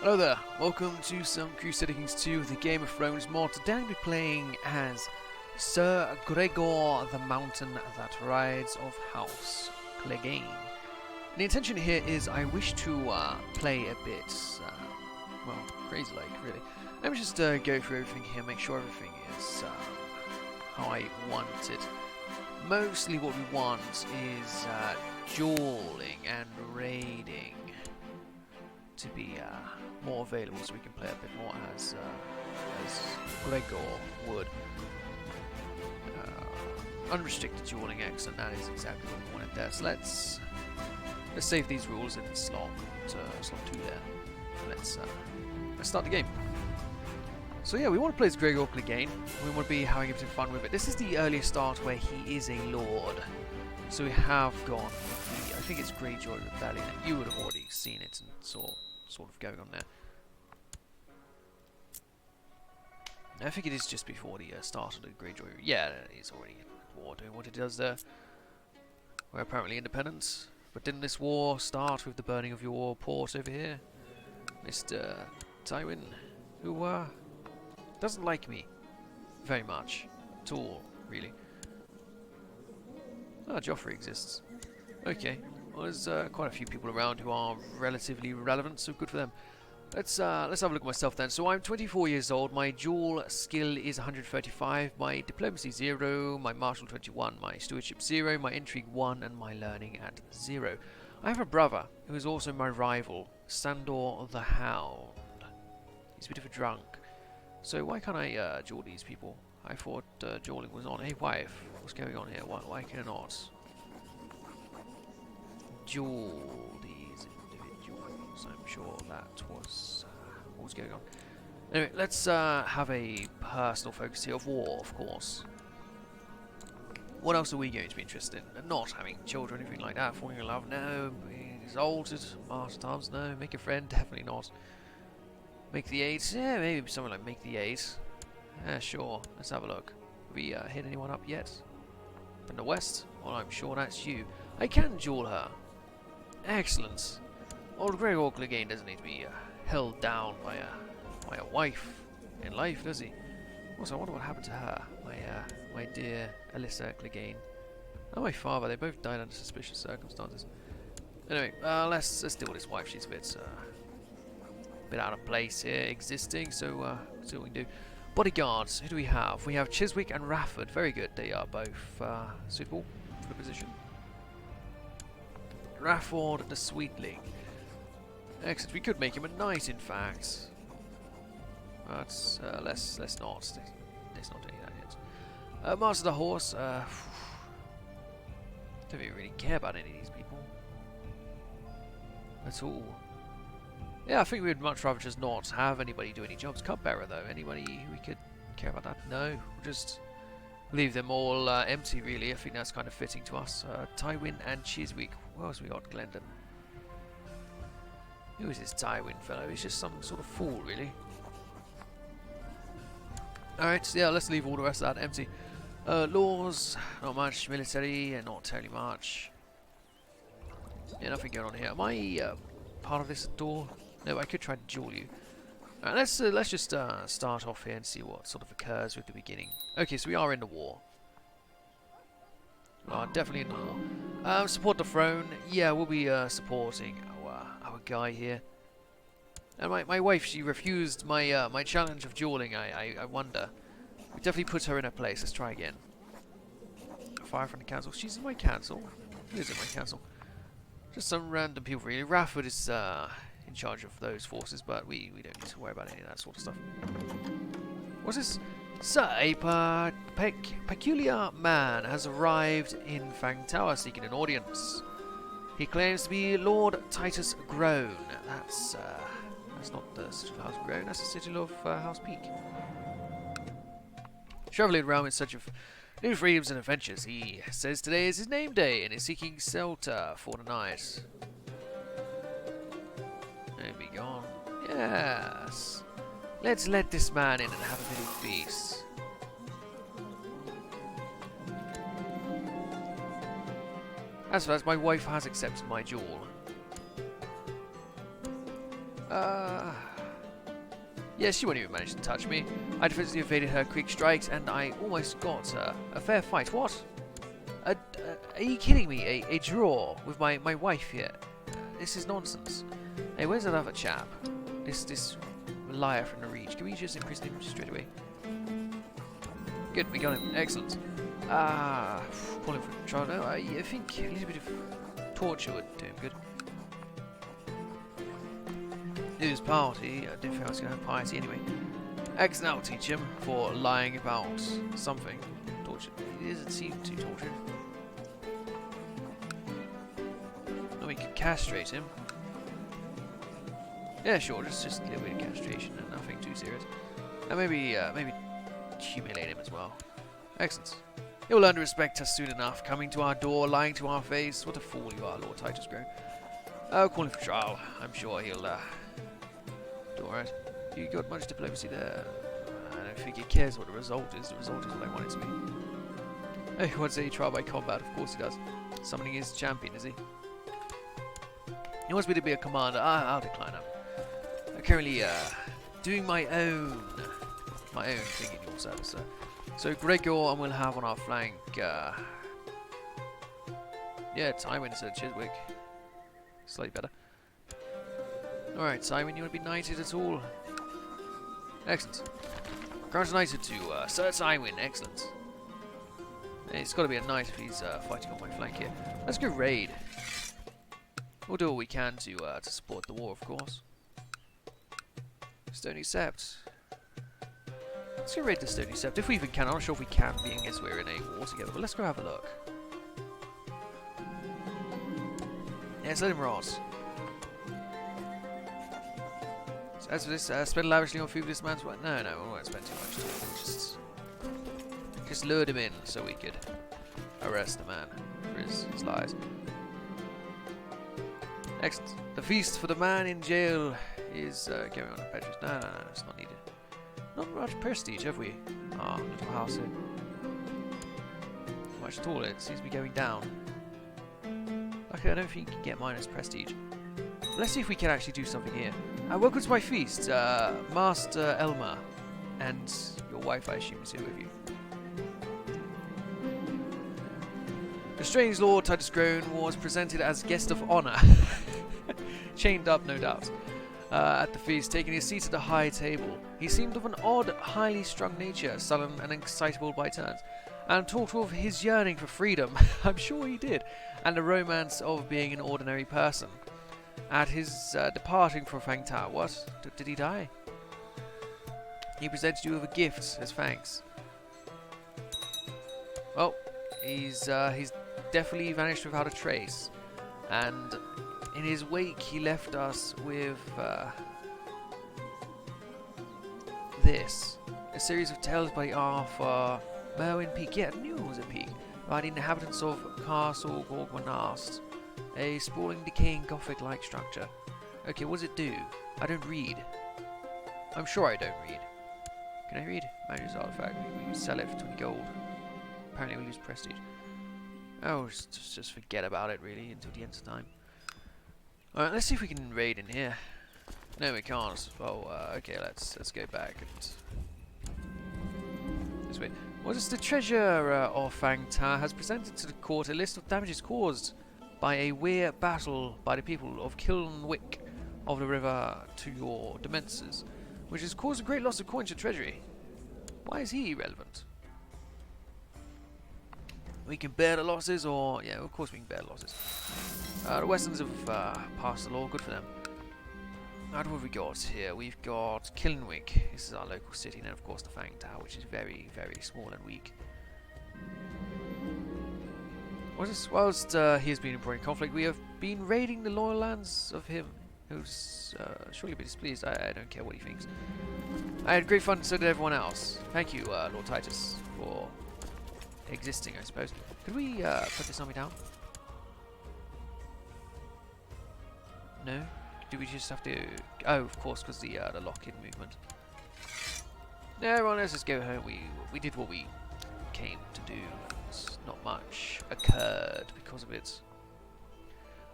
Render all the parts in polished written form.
Hello there, welcome to some Crusader Kings 2, the Game of Thrones mod. Today I'm playing as Sir Gregor, the mountain that rides of House Clegane. The intention here is I wish to play a bit, well, crazy-like, really. Let me just go through everything here, make sure everything is how I want it. Mostly what we want is dueling and raiding to be more available, so we can play a bit more as Gregor would. Unrestricted dueling, excellent. That is exactly what we wanted there. So let's save these rules in slot 2 there. Let's start the game. So yeah, we want to play as Gregor Clegane. We want to be having a bit of fun with it. This is the earliest start where he is a lord. So we have gone with the, I think it's Greyjoy Rebellion. You would have already seen it and sort of going on there. I think it is just before the start of the Greyjoy. Yeah, it's already war doing what it does there. We're apparently independent, but didn't this war start with the burning of your port over here, Mr. Tywin, who doesn't like me very much at all, really. Ah, Joffrey exists. Okay. Well, there's quite a few people around who are relatively relevant, so good for them. Let's have a look at myself then. So I'm 24 years old. My dual skill is 135. My diplomacy 0. My martial 21. My stewardship 0. My intrigue 1, and my learning at 0. I have a brother who is also my rival, Sandor the Hound. He's a bit of a drunk. So why can't I duel these people? I thought dueling was on. Hey wife, what's going on here? Why can I not duel these individuals? I'm sure that was what was going on. Anyway, let's have a personal focus here of war, of course. What else are we going to be interested in? Not having children, anything like that. Falling in love, no. Being exalted, master times, no. Make a friend, definitely not. Make the 8, yeah, maybe something like make the 8. Yeah, sure. Let's have a look. Have we hit anyone up yet? From the west? Well, I'm sure that's you. I can duel her. Excellent. Old Gregor Clegane doesn't need to be held down by a wife in life, does he? Also, I wonder what happened to her. My dear Alyssa Clegane. And my father. They both died under suspicious circumstances. Anyway, let's deal with his wife. She's a bit out of place here, existing. So see what we can do. Bodyguards. Who do we have? We have Chiswick and Rafford. Very good. They are both suitable for the position. Rafford the Sweetling. Excellent. We could make him a knight, in fact. But let's not. Let's not do that yet. Master the Horse. Don't really care about any of these people at all. Yeah, I think we'd much rather just not have anybody do any jobs. Cupbearer, though. Anybody we could care about that? No. We'll just leave them all empty, really. I think that's kind of fitting to us. Tywin and Chiswick. What else we got? Glendon. Who is this Tywin fellow? He's just some sort of fool, really. Alright, so yeah, let's leave all the rest of that empty. Laws, not much. Military, not terribly much. Yeah, nothing going on here. Am I part of this door? No, I could try to duel you. Alright, let's just start off here and see what sort of occurs with the beginning. Okay, so we are in the war. We are definitely in the war. Support the throne. Yeah, we'll be supporting our guy here. And my wife, she refused my my challenge of dueling. I wonder. We definitely put her in her place. Let's try again. Fire from the council. She's in my council. Who is in my council? Just some random people, really. Rafford is in charge of those forces, but we don't need to worry about any of that sort of stuff. What's this? Sir, a peculiar man has arrived in Fang Tower seeking an audience. He claims to be Lord Titus Groan. That's not the city of House Groan, that's the city of House Peak. Travelling around in search of new freedoms and adventures, he says today is his name day and is seeking shelter for the night. There we go. Yes. Let's let this man in and have a bit of peace. As far as my wife has accepted my duel. Yes, she won't even manage to touch me. I defensively evaded her quick strikes, and I almost got her. A fair fight. What? Are you kidding me? A draw with my wife here? This is nonsense. Hey, where's that other chap? This liar from the Reach. Can we just imprison him straight away? Good, we got him. Excellent. Calling for trial. No, I think a little bit of torture would do him good. His party. I didn't think I was going to have party anyway. X now teach him for lying about something. Torture. He doesn't seem to torture him. No, we could castrate him. Yeah, sure. Just a little bit of castration and nothing too serious. And maybe humiliate him as well. Excellent. He'll learn to respect us soon enough. Coming to our door, lying to our face. What a fool you are, Lord Titus Grow. Calling for trial. I'm sure he'll do alright. You got much diplomacy there. I don't think he cares what the result is. The result is what I want it to be. Oh, he wants a trial by combat. Of course he does. Summoning his champion, is he? He wants me to be a commander. I'll decline him. I'm currently doing my own thing in your service, sir. So Gregor, and we'll have on our flank. Yeah, Tywin instead of Chiswick. Slightly better. Alright, Simon, you want to be knighted at all? Excellent. Grant knighted to Sir Tywin. Excellent. It's got to be a knight if he's fighting on my flank here. Let's go raid. We'll do what we can to support the war, of course. Stony Sept. Let's go raid the Stony Sept, if we even can. I'm not sure if we can, being as we're in a war together, but let's go have a look. Yes, let him rot. So as for this, spend lavishly on food this man's... No, we won't spend too much time. We'll just lured him in so we could arrest the man for his lies. Excellent. The feast for the man in jail is going on at Petrus. No, it's not needed. Not much prestige, have we? Ah, little house here. Not much at all, it seems to be going down. Okay, I don't think you can get minus prestige. Let's see if we can actually do something here. Welcome to my feast, Master Elmer. And your wife, I assume, is here with you. The strange Lord Titus Grown was presented as guest of honor. Chained up, no doubt. At the feast, taking his seat at a high table. He seemed of an odd, highly strung nature, sullen and excitable by turns, and talked of his yearning for freedom. I'm sure he did, and the romance of being an ordinary person. At his departing from Fang Tower, what? Did he die? He presented you with a gift as thanks. Well, he's definitely vanished without a trace, and in his wake he left us with this. A series of tales by Arthur Merwin Peak. Yeah, I knew it was a peak. By the inhabitants of Castle Gorgonast. A sprawling, decaying, Gothic-like structure. Okay, what does it do? I don't read. I'm sure I don't read. Can I read? Manager's artifact. We sell it for 20 gold. Apparently we lose prestige. Oh, just forget about it, really, until the end of time. Alright, let's see if we can raid in here. No, we can't. Well, okay, let's go back and... This way. What is the treasurer of Fang Tower has presented to the court a list of damages caused by a weird battle by the people of Kilnwick of the river to your Demensers, which has caused a great loss of coin to treasury. Why is he irrelevant? We can bear the losses, or... Yeah, of course we can bear the losses. The Westerns have passed the law, good for them. What have we got here? We've got Kilnwick, this is our local city, and then of course the Fang Tower, which is very, very small and weak. Whilst he has been in broad conflict, we have been raiding the loyal lands of him, who's surely be displeased. I don't care what he thinks. I had great fun, and so did everyone else. Thank you, Lord Titus, for existing, I suppose. Could we put this army down? No? Do we just have to... Oh, of course, because the lock-in movement. No, everyone, let's just go home. We did what we came to do. Not much occurred because of it.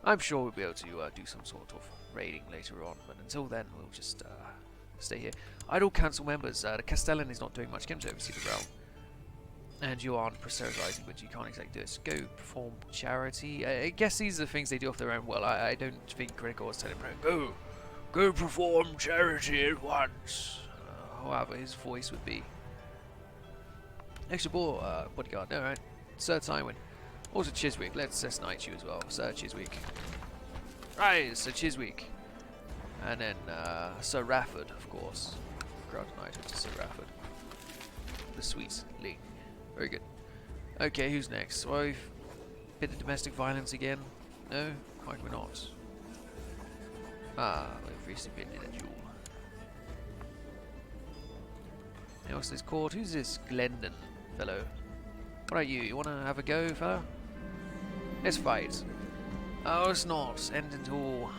I'm sure we'll be able to do some sort of raiding later on, but until then we'll just stay here. Idle council members. The Castellan is not doing much. Get him to oversee the realm. And you aren't proselytizing, but you can't exactly do this. Go perform charity. I guess these are the things they do off their own. Well, I don't think Gregor was telling him, go perform charity at once. However his voice would be. Extra bodyguard. Alright. Sir Tywin. Also Chiswick. Let's knight you as well. Sir Chiswick. Rise, Sir Chiswick. And then Sir Rafford, of course. Crown knighted to Sir Rafford. The sweetling. Very good. Okay, who's next? Well, bit of domestic violence again? No? Quite we're not. We've recently been in a duel. Hey, what's this called? Who's this Glendon fellow? What are you? You wanna have a go, fellow? Let's fight. Oh, it's not. End until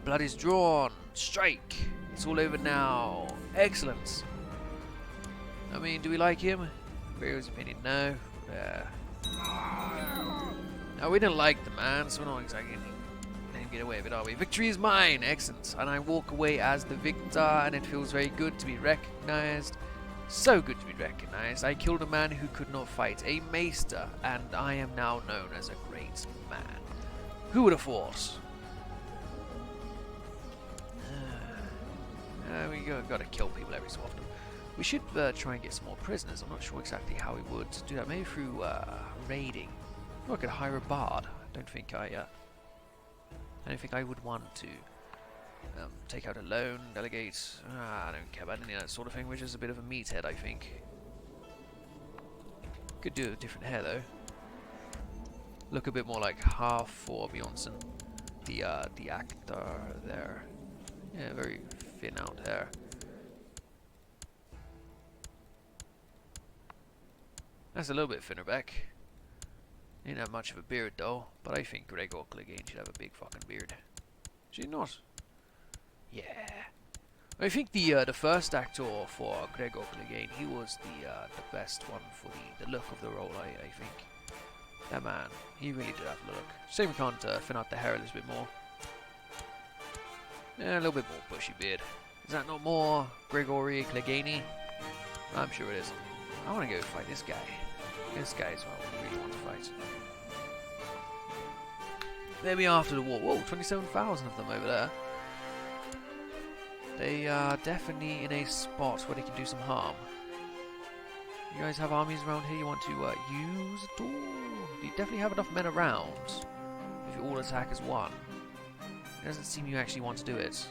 blood is drawn. Strike! It's all over now. Excellent. I mean, do we like him? Gregor's opinion, no. No, we don't like the man, so we're not exactly letting him get away with it, are we? Victory is mine! Excellent. And I walk away as the victor, and it feels very good to be recognized. So good to be recognized. I killed a man who could not fight, a maester, and I am now known as a great man. Who would have thought? We gotta kill people every so often. We should try and get some more prisoners. I'm not sure exactly how we would do that. Maybe through raiding. Or I could hire a bard. I don't think I would want to take out a loan, delegate. I don't care about any of that sort of thing. We're just a bit of a meathead, I think. Could do a different hair though. Look a bit more like half for Bjornsson, the actor there. Yeah, very thin out hair. That's a little bit thinner back. Didn't have much of a beard though, but I think Gregor Clegane should have a big fucking beard. Should he not? Yeah. I think the first actor for Gregor Clegane, he was the best one for the look of the role. I think that man, he really did have the look. Shame we can't thin out the hair a little bit more. Yeah, a little bit more bushy beard. Is that not more Gregory Clegane? I'm sure it is. I want to go fight this guy. This guy is what I really want to fight. Maybe after the war. Whoa, 27,000 of them over there. They are definitely in a spot where they can do some harm. You guys have armies around here you want to use at all? You definitely have enough men around if you all attack as one. It doesn't seem you actually want to do it.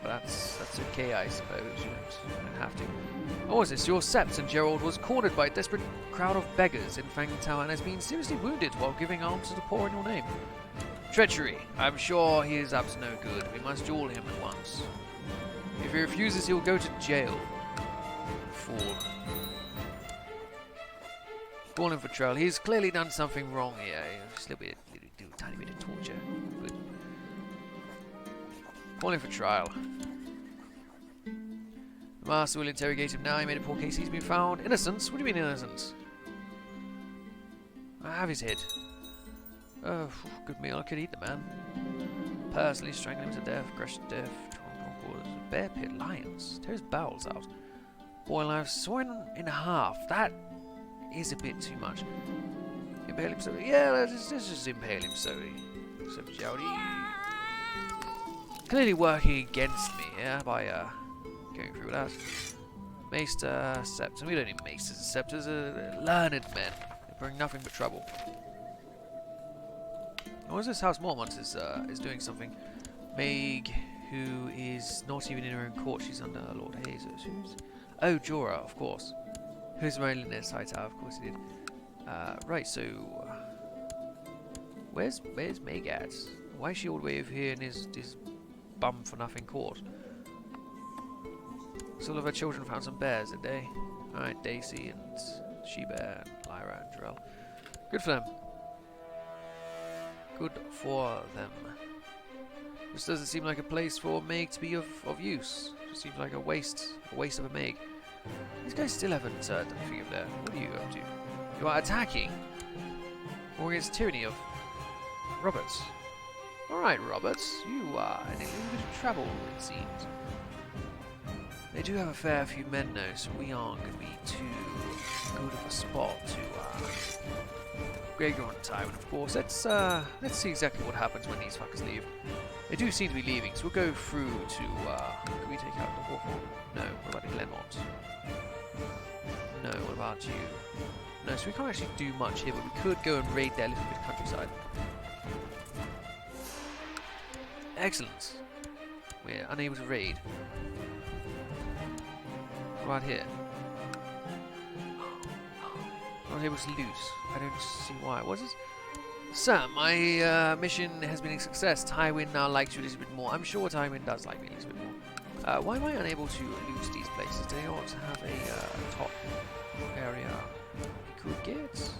But that's okay, I suppose. You don't have to. Oh, what is this? Your Sept and Gerald was cornered by a desperate crowd of beggars in Fang Tower and has been seriously wounded while giving alms to the poor in your name. Treachery. I'm sure he is up to no good. We must duel him at once. If he refuses, he will go to jail. Fool. Call him for trial. He's clearly done something wrong here. Just a tiny bit of torture. Good. Call him for trial. The master will interrogate him now. He made a poor case. He's been found innocent. What do you mean innocent? I have his head. Oh, good meal. I could eat the man. Personally strangle him to death. Crush to death. Bear pit lions. Tear his bowels out. Boil knife. Sawn in half. That is a bit too much. Impale him so. Yeah, let's just impale him so. So jowdy. Clearly working against me here by going through that. Maester, Sept. We don't need maesters and Septors. Learned men. They bring nothing but trouble. What is this House Mormont is doing something? Meg, who is not even in her own court, she's under Lord Hayes. Who's? Oh, Jorah, of course. Who's married in this high tower? Of course he did. Right, so where's Meg at? Why is she all the way over here in his bum for nothing court? Some of her children found some bears, did they? Alright, Daisy and She-Bear and Lyra and Drell. Good for them. Good for them. This doesn't seem like a place for Meg to be of use. It seems like a waste of a Meg. These guys still haven't done anything up there. What are you up to? You are attacking? Or against tyranny of Roberts. Alright, Roberts. You are an illegitimate travel, it seems. They do have a fair few men though, so we aren't going to be too good of a spot to Gregor and Tywin, of course. Let's see exactly what happens when these fuckers leave. They do seem to be leaving, so we'll go through to, can we take out the Hawthorne? No, what about the Glenmont? No, what about you? No, so we can't actually do much here, but we could go and raid their little bit of countryside. Excellent. We're unable to raid. Right here. Not able to loot. I don't see why. What is this? Sir, my mission has been a success. Tywin now likes you a little bit more. I'm sure Tywin does like me a little bit more. Why am I unable to loot these places? Do they not have a top area we could get?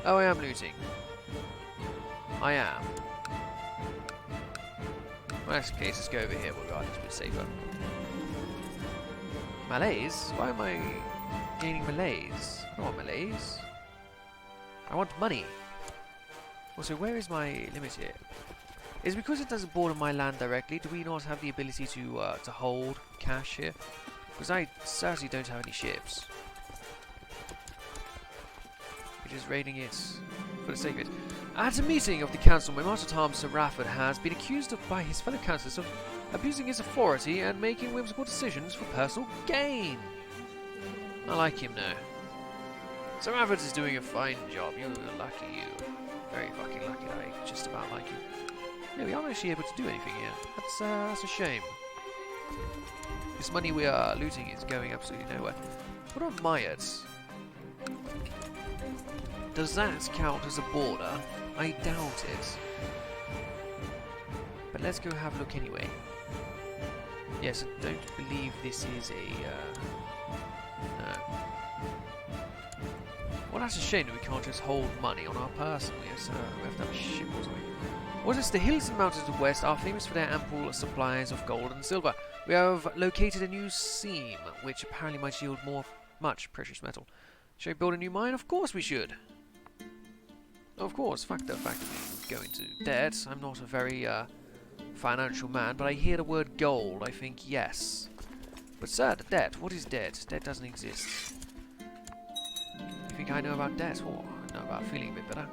Oh, I am looting. I am. Well, in that case, let's go over here. We'll go a little bit safer. Malaise? Why am I gaining malaise? I don't want malaise. I want money. Also, where is my limit here? Is it because it doesn't border my land directly? Do we not have the ability to hold cash here? Because I certainly don't have any ships. We're just raiding it for the sake of it. At a meeting of the council, my Master-at-Arms Sir Rafford has been accused by his fellow councillors of abusing his authority and making whimsical decisions for personal gain. I like him now. Sir Rafford is doing a fine job. You're lucky, you. Very fucking lucky that I just about like you. Yeah, we aren't actually able to do anything here. That's a shame. This money we are looting is going absolutely nowhere. What about Myatt? Does that count as a border? I doubt it. But let's go have a look anyway. Yes, I don't believe this is a... no. Well, that's a shame that we can't just hold money on our person. We have to have a ship or something. What is the hills and mountains of the west are famous for their ample supplies of gold and silver. We have located a new seam, which apparently might yield much precious metal. Should we build a new mine? Of course we should. Of course, fact that we go into debt. I'm not a very financial man, but I hear the word gold. I think yes. But sir, the debt. What is debt? Debt doesn't exist. You think I know about debt? Or I know about feeling a bit better?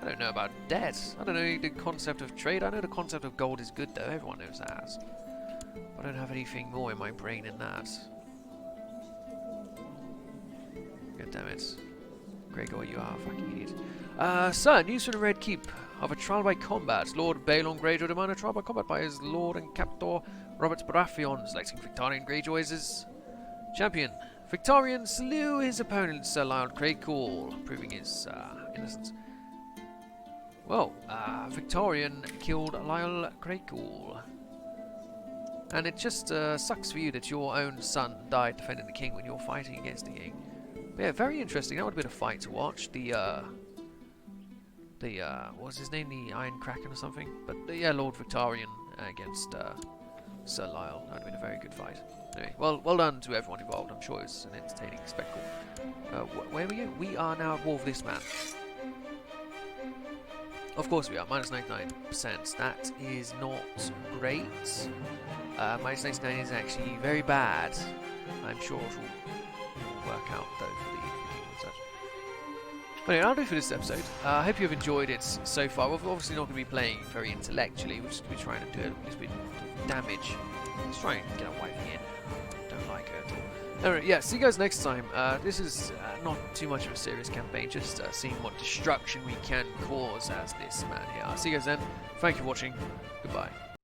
I don't know about debt. I don't know the concept of trade. I know the concept of gold is good though. Everyone knows that. But I don't have anything more in my brain than that. God damn it. Gregor, you are a fucking idiot. Sir, news from the Red Keep of a trial by combat. Lord Balon Greyjoy demanded a trial by combat by his Lord and Captor Robert Baratheon, selecting Victorian Greyjoy as his champion. Victorian slew his opponent, Sir Lyle Craycool, proving his innocence. Well, Victorian killed Lyle Craycool. And it just sucks for you that your own son died defending the king when you're fighting against the king. But yeah, very interesting. That would have been a fight to watch. What was his name? The Iron Kraken or something? But yeah, Lord Victorian against Sir Lyle. That would have been a very good fight. Anyway, well done to everyone involved. I'm sure it was an entertaining spectacle. Where are we going? We are now at war with this man. Of course we are, minus 99%. That is not great. Minus 99 is actually very bad. I'm sure it will work out though for the king and such. But anyway, I'll do it for this episode. I hope you've enjoyed it so far. We're obviously not going to be playing very intellectually. We're just going to be trying to do a little bit of damage. Let's try and get a wife in. Don't like her at all. Anyway, yeah, see you guys next time. This is not too much of a serious campaign, just seeing what destruction we can cause as this man here. I'll see you guys then. Thank you for watching. Goodbye.